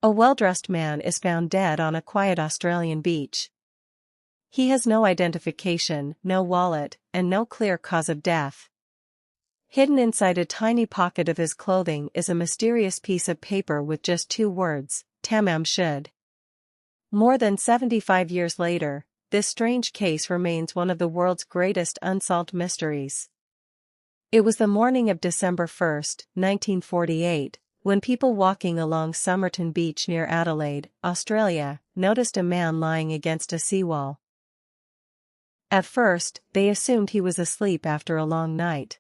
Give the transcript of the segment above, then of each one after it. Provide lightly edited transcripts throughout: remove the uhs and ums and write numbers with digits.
A well-dressed man is found dead on a quiet Australian beach. He has no identification, no wallet, and no clear cause of death. Hidden inside a tiny pocket of his clothing is a mysterious piece of paper with just 2 words, Tamám Shud. More than 75 years later, this strange case remains one of the world's greatest unsolved mysteries. It was the morning of December 1, 1948, when people walking along Somerton Beach near Adelaide, Australia, noticed a man lying against a seawall. At first, they assumed he was asleep after a long night.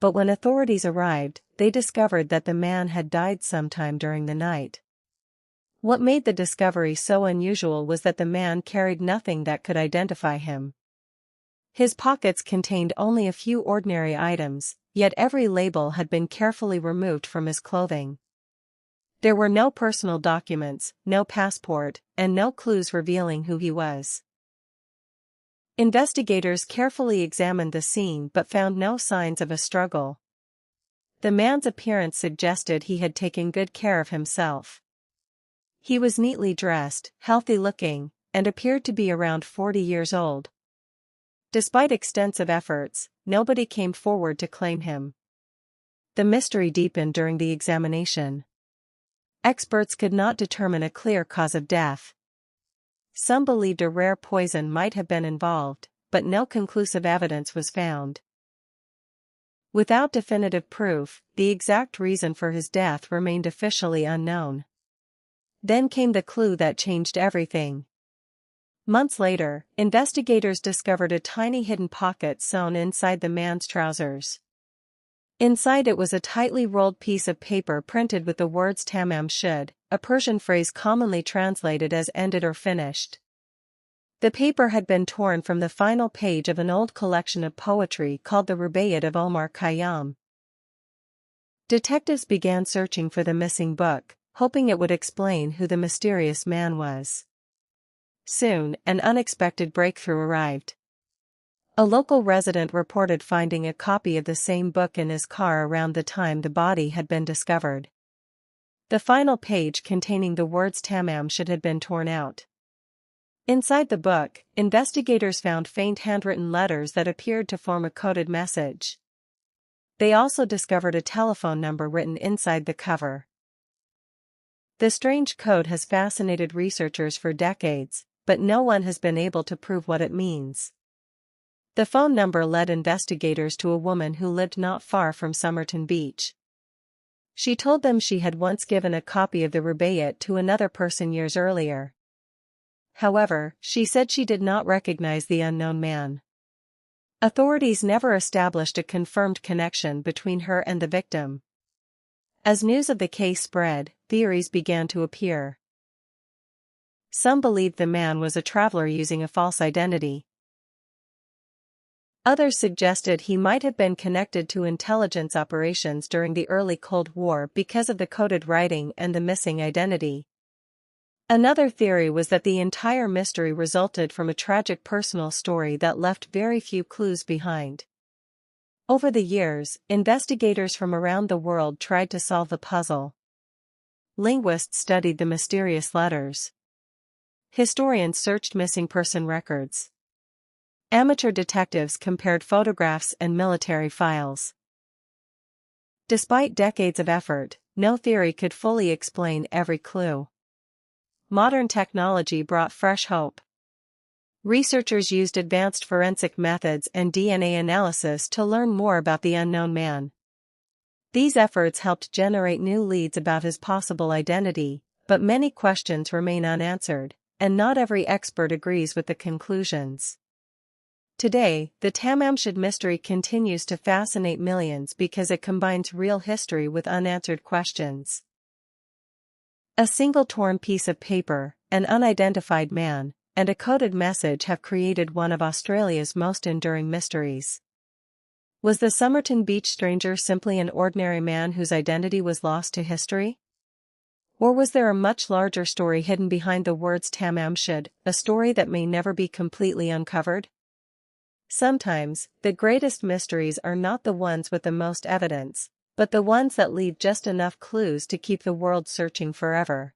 But when authorities arrived, they discovered that the man had died sometime during the night. What made the discovery so unusual was that the man carried nothing that could identify him. His pockets contained only a few ordinary items, yet every label had been carefully removed from his clothing. There were no personal documents, no passport, and no clues revealing who he was. Investigators carefully examined the scene but found no signs of a struggle. The man's appearance suggested he had taken good care of himself. He was neatly dressed, healthy-looking, and appeared to be around 40 years old. Despite extensive efforts, nobody came forward to claim him. The mystery deepened during the examination. Experts could not determine a clear cause of death. Some believed a rare poison might have been involved, but no conclusive evidence was found. Without definitive proof, the exact reason for his death remained officially unknown. Then came the clue that changed everything. Months later, investigators discovered a tiny hidden pocket sewn inside the man's trousers. Inside it was a tightly rolled piece of paper printed with the words Tamám Shud, a Persian phrase commonly translated as ended or finished. The paper had been torn from the final page of an old collection of poetry called the Rubaiyat of Omar Khayyam. Detectives began searching for the missing book, hoping it would explain who the mysterious man was. Soon, an unexpected breakthrough arrived. A local resident reported finding a copy of the same book in his car around the time the body had been discovered. The final page containing the words Tamam Shud had been torn out. Inside the book, investigators found faint handwritten letters that appeared to form a coded message. They also discovered a telephone number written inside the cover. The strange code has fascinated researchers for decades, but no one has been able to prove what it means. The phone number led investigators to a woman who lived not far from Somerton Beach. She told them she had once given a copy of the Rubaiyat to another person years earlier. However, she said she did not recognize the unknown man. Authorities never established a confirmed connection between her and the victim. As news of the case spread, theories began to appear. Some believed the man was a traveler using a false identity. Others suggested he might have been connected to intelligence operations during the early Cold War because of the coded writing and the missing identity. Another theory was that the entire mystery resulted from a tragic personal story that left very few clues behind. Over the years, investigators from around the world tried to solve the puzzle. Linguists studied the mysterious letters. Historians searched missing person records. Amateur detectives compared photographs and military files. Despite decades of effort, no theory could fully explain every clue. Modern technology brought fresh hope. Researchers used advanced forensic methods and DNA analysis to learn more about the unknown man. These efforts helped generate new leads about his possible identity, but many questions remain unanswered, and not every expert agrees with the conclusions. Today, the Tamám Shud mystery continues to fascinate millions because it combines real history with unanswered questions. A single torn piece of paper, an unidentified man, and a coded message have created one of Australia's most enduring mysteries. Was the Somerton Beach stranger simply an ordinary man whose identity was lost to history? Or was there a much larger story hidden behind the words Tamám Shud, a story that may never be completely uncovered? Sometimes, the greatest mysteries are not the ones with the most evidence, but the ones that leave just enough clues to keep the world searching forever.